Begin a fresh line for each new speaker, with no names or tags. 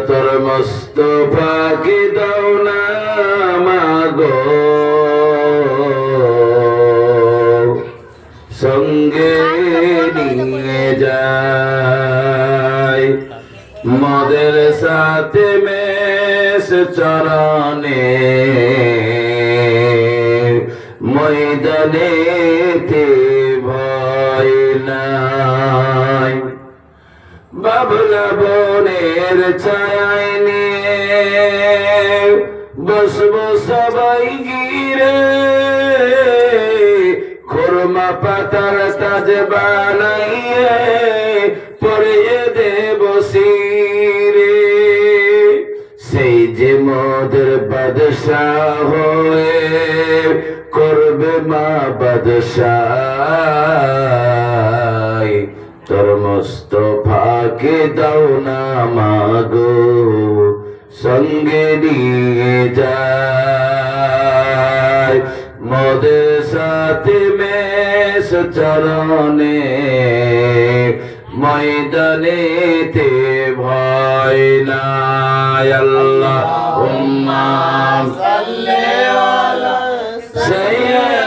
তোর মুস্তাফাকে দাও না মাগো সঙ্গে নিয়ে যাই মদের সাথে মেষ চরণে ময়দানেতে ভয় নাই বাবলা বনের ছায়ায় নিয়ে বসবো সবাই গিরে খুরমা পাতার তাজ বানাইয়ে পরিয়ে দেব শিরে সেই যে মদের বাদশাহ হয়ে করবে মা বাদশাহ তোর মুস্তাফাকে দাও না মাগো সঙ্গে নিয়ে যায় মদের সাথে মেষ চরণে ময়দানেতে ভয় নাই আল্লাহুম্মা সাল্লি আলা সাইয়্যিদিনা